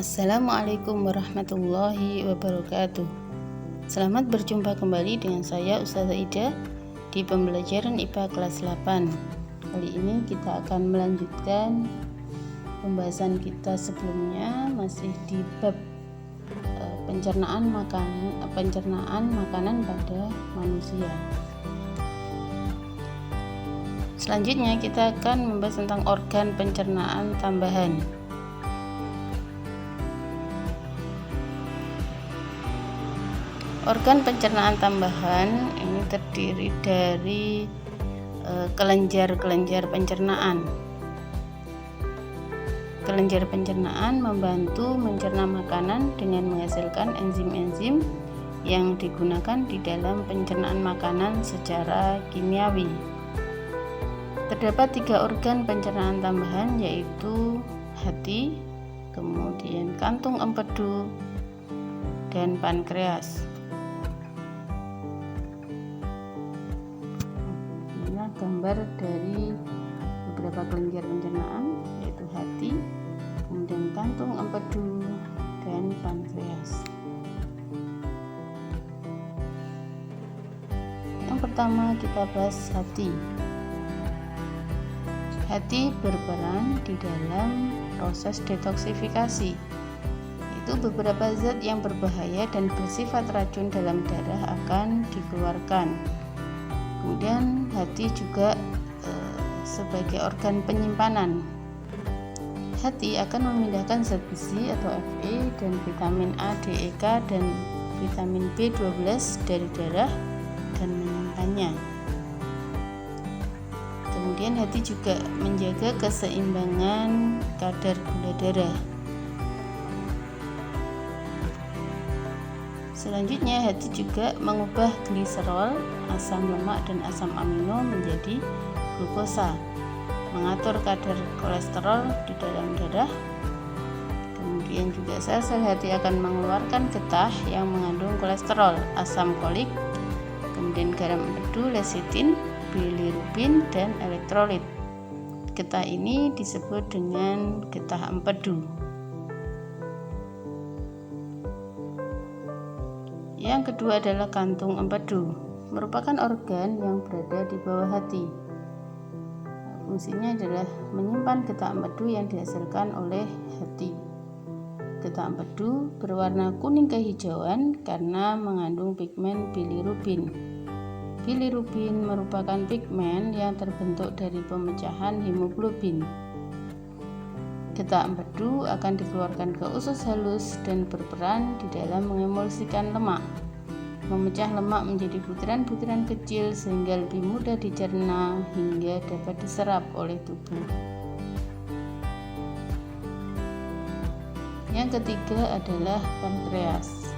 Assalamualaikum warahmatullahi wabarakatuh. Selamat berjumpa kembali dengan saya Ustazah Ida di pembelajaran IPA kelas 8. Kali ini kita akan melanjutkan pembahasan kita sebelumnya, masih di bab pencernaan makanan pada manusia. Selanjutnya kita akan membahas tentang organ pencernaan tambahan. Organ pencernaan tambahan ini terdiri dari kelenjar-kelenjar pencernaan. Kelenjar pencernaan membantu mencerna makanan dengan menghasilkan enzim-enzim yang digunakan di dalam pencernaan makanan secara kimiawi. Terdapat 3 organ pencernaan tambahan, yaitu hati, kemudian kantung empedu, dan pankreas. Gambar dari beberapa kelenjar pencernaan, yaitu hati, kemudian kantung empedu, dan pankreas. Yang pertama kita bahas hati. Hati berperan di dalam proses detoksifikasi. Itu beberapa zat yang berbahaya dan bersifat racun dalam darah akan dikeluarkan. Kemudian hati juga sebagai organ penyimpanan. Hati akan memindahkan zat besi atau Fe dan vitamin A, D, E, K dan vitamin B12 dari darah dan menyimpannya. Kemudian hati juga menjaga keseimbangan kadar gula darah. Selanjutnya hati juga mengubah gliserol, asam lemak dan asam amino menjadi glukosa, mengatur kadar kolesterol di dalam darah. Kemudian juga sel-sel hati akan mengeluarkan getah yang mengandung kolesterol, asam kolik, kemudian garam empedu, lecitin, bilirubin, dan elektrolit. Getah ini disebut dengan getah empedu. Yang kedua adalah kantung empedu, merupakan organ yang berada di bawah hati. Fungsinya adalah menyimpan getah empedu yang dihasilkan oleh hati. Getah empedu berwarna kuning kehijauan karena mengandung pigmen bilirubin. Bilirubin merupakan pigmen yang terbentuk dari pemecahan hemoglobin. Getah empedu akan dikeluarkan ke usus halus dan berperan di dalam mengemulsikan lemak, memecah lemak menjadi butiran-butiran kecil sehingga lebih mudah dicerna hingga dapat diserap oleh tubuh. Yang ketiga adalah pankreas.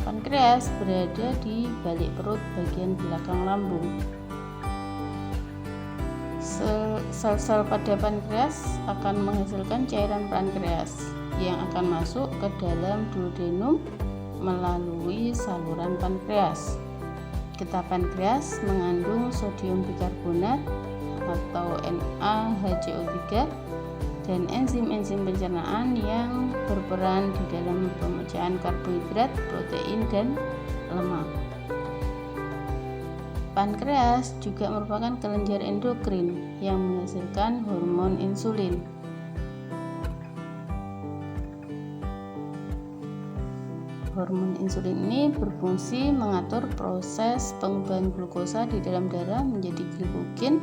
Pankreas berada di balik perut bagian belakang lambung. Sel-sel pada pankreas akan menghasilkan cairan pankreas yang akan masuk ke dalam duodenum melalui saluran pankreas. Getah pankreas mengandung sodium bikarbonat atau NaHCO3 dan enzim-enzim pencernaan yang berperan di dalam pemecahan karbohidrat, protein, dan lemak. Pankreas juga merupakan kelenjar endokrin yang menghasilkan hormon insulin. Hormon insulin ini berfungsi mengatur proses pengubahan glukosa di dalam darah menjadi glikogen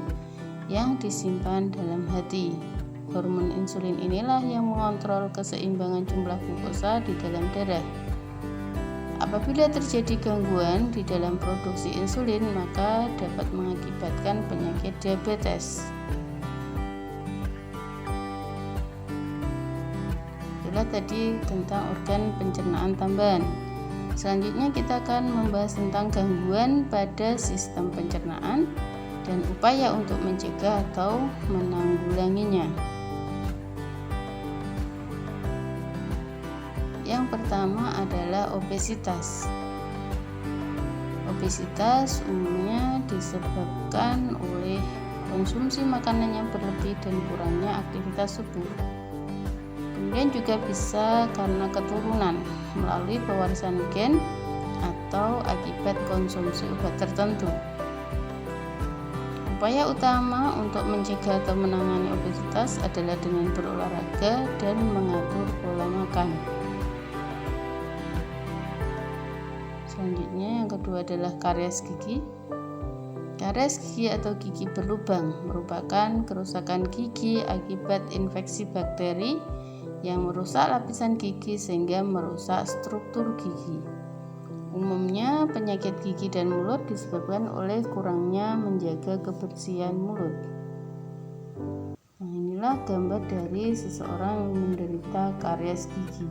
yang disimpan dalam hati. Hormon insulin inilah yang mengontrol keseimbangan jumlah glukosa di dalam darah. Apabila terjadi gangguan di dalam produksi insulin, maka dapat mengakibatkan penyakit diabetes. Itulah tadi tentang organ pencernaan tambahan. Selanjutnya kita akan membahas tentang gangguan pada sistem pencernaan dan upaya untuk mencegah atau menanggulanginya. Yang pertama adalah obesitas. Obesitas umumnya disebabkan oleh konsumsi makanan yang berlebih dan kurangnya aktivitas tubuh. Kemudian juga bisa karena keturunan melalui pewarisan gen atau akibat konsumsi obat tertentu. Upaya utama untuk mencegah atau menangani obesitas adalah dengan berolahraga dan mengatur pola makan. Selanjutnya yang kedua adalah karies gigi. Karies gigi atau gigi berlubang merupakan kerusakan gigi akibat infeksi bakteri yang merusak lapisan gigi sehingga merusak struktur gigi. Umumnya penyakit gigi dan mulut disebabkan oleh kurangnya menjaga kebersihan mulut. Nah, inilah gambar dari seseorang yang menderita karies gigi.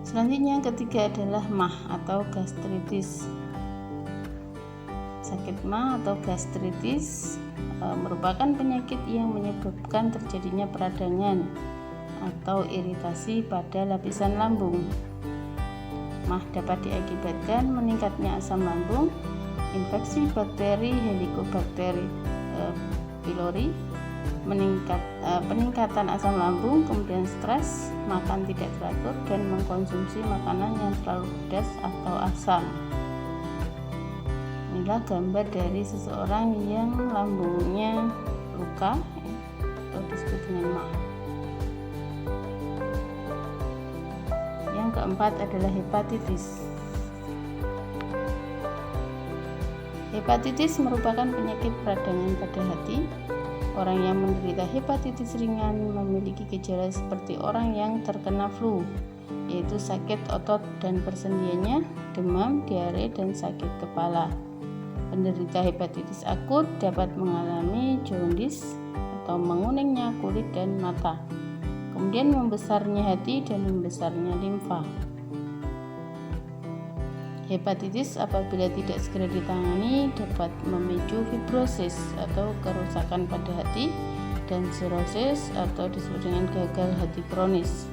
Selanjutnya yang ketiga adalah MAH atau gastritis. Sakit MAH atau gastritis merupakan penyakit yang menyebabkan terjadinya peradangan atau iritasi pada lapisan lambung. MAH dapat diakibatkan meningkatnya asam lambung, infeksi bakteri Helicobacter pylori, peningkatan asam lambung, kemudian stres, makan tidak teratur, dan mengkonsumsi makanan yang terlalu pedas atau asam. Inilah gambar dari seseorang yang lambungnya luka atau disebut dengan MAH. Yang keempat adalah hepatitis. Hepatitis merupakan penyakit peradangan pada hati. Orang yang menderita hepatitis ringan memiliki gejala seperti orang yang terkena flu, yaitu sakit otot dan persendiannya, demam, diare, dan sakit kepala. Penderita hepatitis akut dapat mengalami jaundice atau menguningnya kulit dan mata, kemudian membesarnya hati dan membesarnya limfa. Hepatitis apabila tidak segera ditangani dapat memicu fibrosis atau kerusakan pada hati dan sirosis atau disebut dengan gagal hati kronis.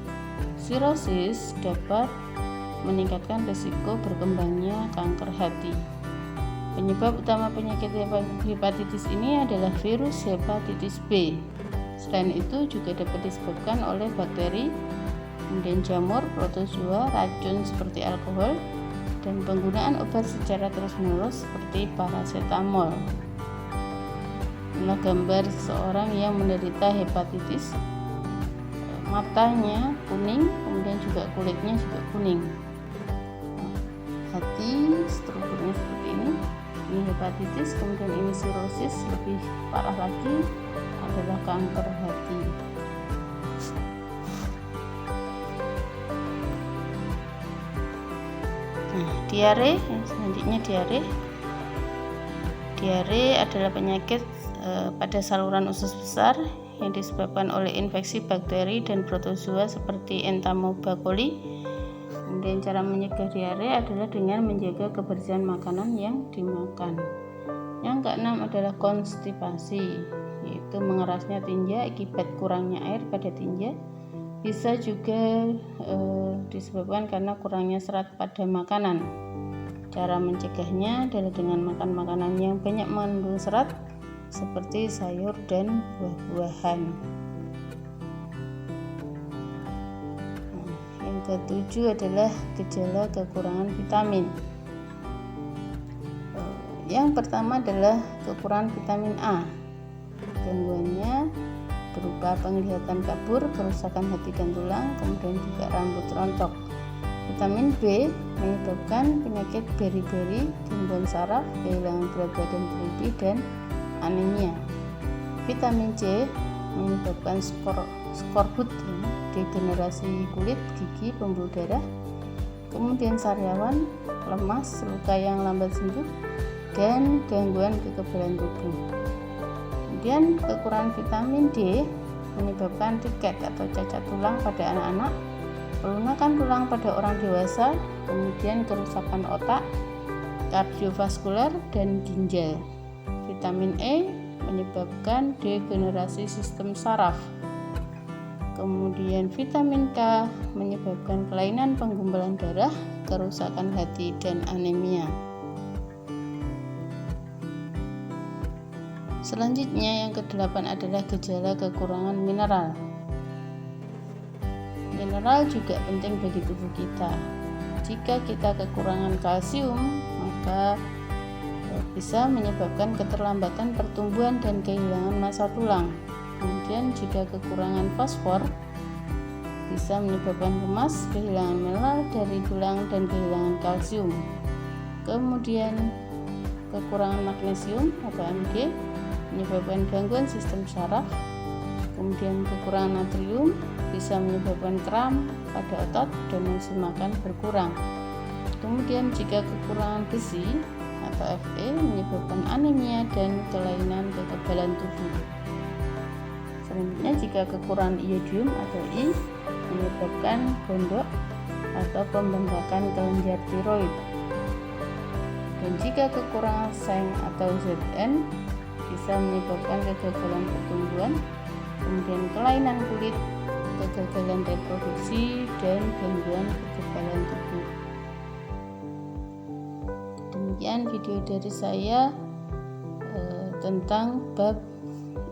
Sirosis dapat meningkatkan risiko berkembangnya kanker hati. Penyebab utama penyakit hepatitis ini adalah virus hepatitis B. Selain itu juga dapat disebabkan oleh bakteri, kemudian jamur, protozoa, racun seperti alkohol, dan penggunaan obat secara terus-menerus seperti paracetamol. Inilah gambar seorang yang menderita hepatitis. Matanya kuning, kemudian juga kulitnya juga kuning. Hati strukturnya seperti ini. Ini hepatitis, kemudian ini sirosis, lebih parah lagi adalah kanker hati. Diare, selanjutnya diare. Diare adalah penyakit pada saluran usus besar yang disebabkan oleh infeksi bakteri dan protozoa seperti Entamoeba-coli. Kemudian cara mencegah diare adalah dengan menjaga kebersihan makanan yang dimakan. Yang keenam adalah konstipasi, yaitu mengerasnya tinja akibat kurangnya air pada tinja. Bisa juga disebabkan karena kurangnya serat pada makanan. Cara mencegahnya adalah dengan makan makanan yang banyak mengandung serat seperti sayur dan buah-buahan. Yang ketujuh adalah gejala kekurangan vitamin. Yang pertama adalah kekurangan vitamin A. Gangguannya berupa penglihatan kabur, kerusakan hati dan tulang, kemudian juga rambut rontok. Vitamin B menyebabkan penyakit beri-beri, timbul saraf, kehilangan berat badan berlebih, dan anemia. Vitamin C menyebabkan skorbut, degenerasi kulit, gigi, pembuluh darah, kemudian sariawan, lemas, luka yang lambat sembuh, dan gangguan kekebalan tubuh. Kemudian kekurangan vitamin D menyebabkan riket atau cacat tulang pada anak-anak, pelunakan tulang pada orang dewasa, kemudian kerusakan otak, kardiovaskular, dan ginjal. Vitamin E menyebabkan degenerasi sistem saraf. Kemudian vitamin K menyebabkan kelainan penggumpalan darah, kerusakan hati, dan anemia. Selanjutnya yang ke-8 adalah gejala kekurangan mineral. Mineral juga penting bagi tubuh kita. Jika kita kekurangan kalsium, maka bisa menyebabkan keterlambatan pertumbuhan dan kehilangan massa tulang. Kemudian jika kekurangan fosfor, bisa menyebabkan lemas, kehilangan mineral dari tulang, dan kehilangan kalsium. Kemudian kekurangan magnesium atau Mg menyebabkan gangguan sistem saraf. Kemudian kekurangan natrium bisa menyebabkan kram pada otot dan nafsu makan berkurang. Kemudian jika kekurangan besi atau Fe menyebabkan anemia dan kelainan kekebalan tubuh. Selanjutnya jika kekurangan iodium atau I menyebabkan gondok atau pembengkakan kelenjar tiroid. Dan jika kekurangan seng atau Zn bisa menyebabkan kegagalan pertumbuhan, kemudian kelainan kulit, kegagalan reproduksi, dan gangguan kekebalan tubuh. Demikian video dari saya tentang bab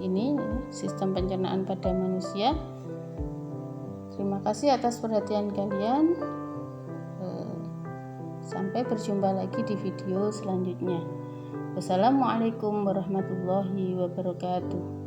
ini, sistem pencernaan pada manusia. Terima kasih atas perhatian kalian. Sampai berjumpa lagi di video selanjutnya. Wassalamualaikum warahmatullahi wabarakatuh.